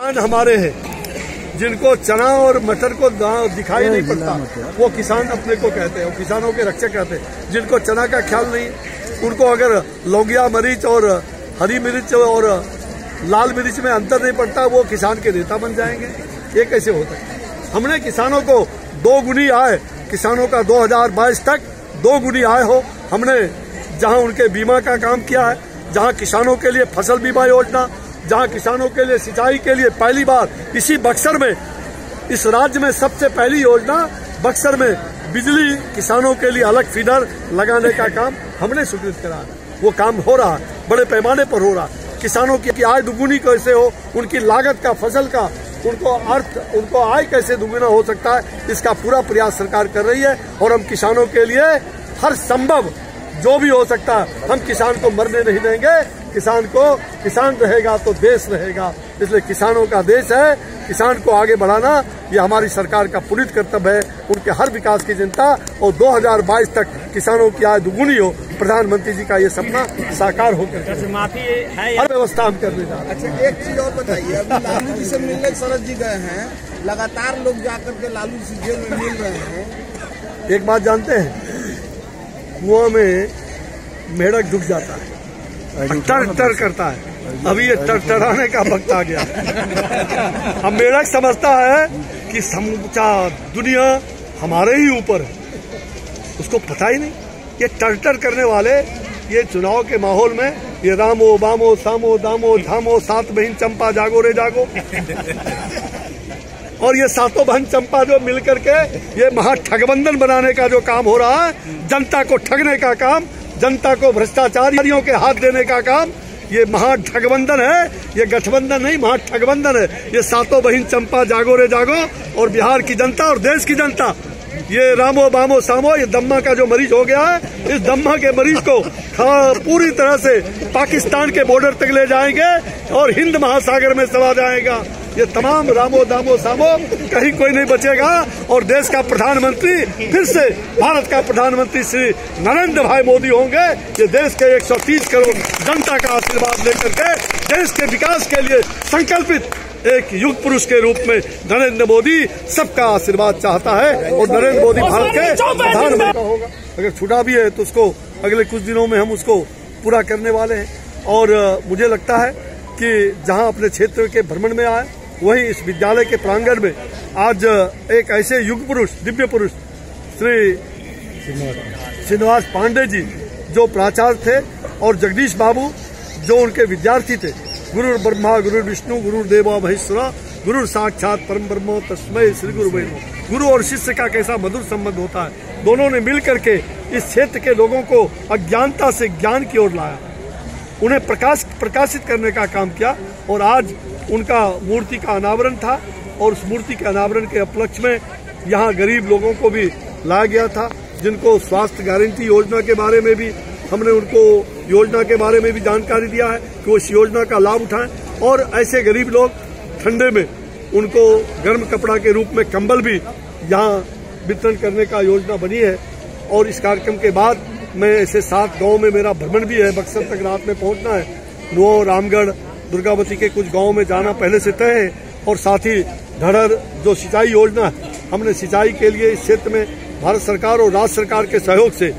हमारे हैं जिनको चना और मटर को दिखाई नहीं पड़ता, वो किसान अपने को कहते हैं, वो किसानों के रक्षक कहते हैं। जिनको चना का ख्याल नहीं, उनको अगर लौंगिया मिर्च और हरी मिर्च और लाल मिर्च में अंतर नहीं पड़ता, वो किसान के नेता बन जाएंगे। ये कैसे होता है? हमने किसानों को 2 गुनी आय, किसानों का 2022 तक 2 गुनी आय हो, हमने जहां उनके बीमा का काम किया है, जहां किसानों के लिए फसल बीमा योजना, जहां किसानों के लिए सिंचाई के लिए पहली बार इसी बक्सर में, इस राज्य में सबसे पहली योजना बक्सर में बिजली किसानों के लिए अलग फीडर लगाने का काम हमने स्वीकृत करा है। वो काम हो रहा है, बड़े पैमाने पर हो रहा है। किसानों की आय दुगुनी कैसे हो, उनकी लागत का, फसल का, उनको आय कैसे दुगुना हो सकता है, इसका पूरा प्रयास सरकार कर रही है। और हम किसानों के लिए हर संभव जो भी हो सकता है, हम किसान को मरने नहीं देंगे। किसान रहेगा तो देश रहेगा, इसलिए किसानों का देश है। किसान को आगे बढ़ाना ये हमारी सरकार का पुनीत कर्तव्य है। उनके हर विकास की चिंता, और 2022 तक किसानों की आय दुगुनी हो, प्रधानमंत्री जी का ये सपना साकार होकर माफी है, हर व्यवस्था हम करने जा रहे हैं। अच्छा, एक चीज और बताइए, अभी लालू जी से मिलने शरद जी गए हैं, लगातार लोग जाकर के लालू जी जेल में मिल रहे हैं। एक बात जानते हैं, कुआं में मेढक डूब जाता है, टर करता है। अभी ये टरटराने का वक्त आ गया। अब मेढक समझता है कि समूचा दुनिया हमारे ही ऊपर है, उसको पता ही नहीं। ये टरटर करने वाले, ये चुनाव के माहौल में ये रामो बामो सामो दामो धामो 7 बहन चंपा जागो रे जागो, और ये 7 बहन चंपा जो मिल करके ये महाठगबंधन बनाने का जो काम हो रहा है, जनता को ठगने का काम, जनता को भ्रष्टाचारियों के हाथ देने का काम, ये महाठगबंधन है। ये गठबंधन नहीं, महाठगबंधन है। ये 7 बहन चंपा जागो रे जागो, और बिहार की जनता और देश की जनता, ये रामो बामो सामो, ये दम्मा का जो मरीज हो गया है, इस दम्मा के मरीज को पूरी तरह से पाकिस्तान के बॉर्डर तक ले जाएंगे और हिंद महासागर में समा जाएगा। ये तमाम रामो दामो सामो, कहीं कोई नहीं बचेगा। और देश का प्रधानमंत्री फिर से भारत का प्रधानमंत्री श्री नरेंद्र भाई मोदी होंगे। ये देश के 130 करोड़ जनता का आशीर्वाद लेकर के देश के विकास के लिए संकल्पित एक युग पुरुष के रूप में नरेंद्र मोदी सबका आशीर्वाद चाहता है। और नरेंद्र मोदी भारत के प्रधानमंत्री होगा। अगर छूटा भी है तो उसको अगले कुछ दिनों में हम उसको पूरा करने वाले हैं। और मुझे लगता है कि जहां अपने क्षेत्र के भ्रमण में आए, वहीं इस विद्यालय के प्रांगण में आज एक ऐसे युग पुरुष, दिव्य पुरुष श्री श्रीनिवास पांडे जी जो प्राचार्य थे, और जगदीश बाबू जो उनके विद्यार्थी थे। गुरु ब्रह्मा गुरु विष्णु गुरु देवो महेश्वरा गुरु साक्षात परम ब्रह्मो तस्मै श्री गुरु नमः। गुरु और शिष्य का कैसा मधुर संबंध होता है। दोनों ने मिल करके इस क्षेत्र के लोगों को अज्ञानता से ज्ञान की ओर लाया, उन्हें प्रकाशित करने का काम किया। और आज उनका मूर्ति का अनावरण था, और उस मूर्ति के अनावरण के उपलक्ष्य में यहाँ गरीब लोगों को भी लाया गया था, जिनको स्वास्थ्य गारंटी योजना के बारे में भी हमने उनको योजना के बारे में भी जानकारी दिया है कि वो इस योजना का लाभ उठाएं। और ऐसे गरीब लोग ठंडे में उनको गर्म कपड़ा के रूप में कंबल भी यहाँ वितरण करने का योजना बनी है। और इस कार्यक्रम के बाद मैं ऐसे 7 गाँव में मेरा भ्रमण भी है, बक्सर तक रात में पहुँचना है। नुओ, रामगढ़, दुर्गावती के कुछ गाँव में जाना पहले से तय है। और साथ ही धड़र जो सिंचाई योजना है, हमने सिंचाई के लिए इस क्षेत्र में भारत सरकार और राज्य सरकार के सहयोग से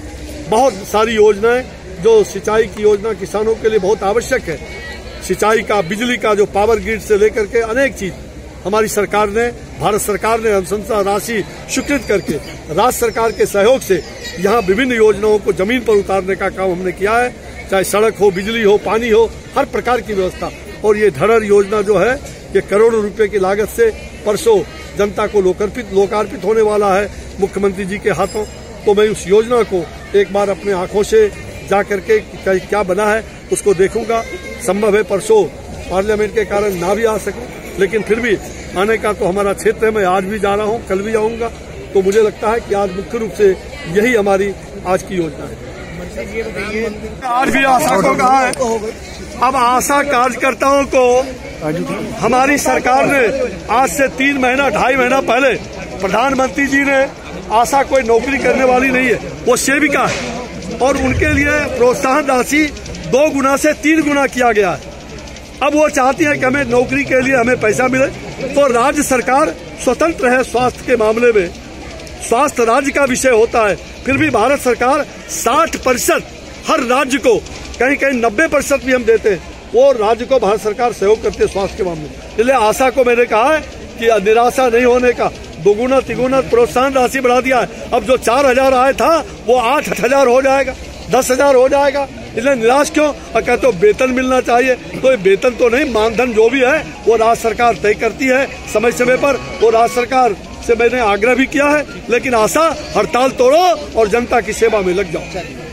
बहुत सारी योजनाएं, जो सिंचाई की योजना किसानों के लिए बहुत आवश्यक है, सिंचाई का, बिजली का, जो पावर ग्रिड से लेकर के अनेक चीज हमारी सरकार ने, भारत सरकार ने अनुशंसा राशि स्वीकृत करके राज्य सरकार के सहयोग से यहाँ विभिन्न योजनाओं को जमीन पर उतारने का काम हमने किया है। चाहे सड़क हो, बिजली हो, पानी हो, हर प्रकार की व्यवस्था। और ये धड़र योजना जो है, ये करोड़ों रुपए की लागत से परसों जनता को लोकार्पित होने वाला है मुख्यमंत्री जी के हाथों। तो मैं उस योजना को एक बार अपने आंखों से जा करके क्या बना है उसको देखूंगा। संभव है परसों पार्लियामेंट के कारण ना भी आ सकूं, लेकिन फिर भी आने का तो हमारा क्षेत्र है। मैं आज भी जा रहा हूं, कल भी जाऊंगा। तो मुझे लगता है कि आज मुख्य रूप से यही हमारी आज की योजना है। आज भी आशा को कहा है, अब आशा कार्यकर्ताओं को हमारी सरकार ने आज से 3 महीना 2.5 महीना पहले प्रधानमंत्री जी ने, आशा कोई नौकरी करने वाली नहीं है, वो सेविका है, और उनके लिए प्रोत्साहन राशि 2 गुना से 3 गुना किया गया है। अब वो चाहती है कि हमें नौकरी के लिए हमें पैसा मिले, तो राज्य सरकार स्वतंत्र है स्वास्थ्य के मामले में। स्वास्थ्य राज्य का विषय होता है, फिर भी भारत सरकार 60% हर राज्य को, कहीं कहीं 90% भी हम देते हैं, वो राज्य को भारत सरकार सहयोग करती है स्वास्थ्य के मामले में। इसलिए आशा को मैंने कहा है कि निराशा नहीं होने का, दोगुना तिगुना प्रोत्साहन राशि बढ़ा दिया है। अब जो 4,000 आया था वो 8,000 हो जाएगा, 10,000 हो जाएगा। इसलिए निराश क्यों? और कहते हो वेतन मिलना चाहिए, तो ये वेतन तो नहीं, मानधन जो भी है वो राज्य सरकार तय करती है समय समय पर। वो राज्य सरकार से मैंने आग्रह भी किया है, लेकिन आशा हड़ताल तोड़ो और जनता की सेवा में लग जाओ।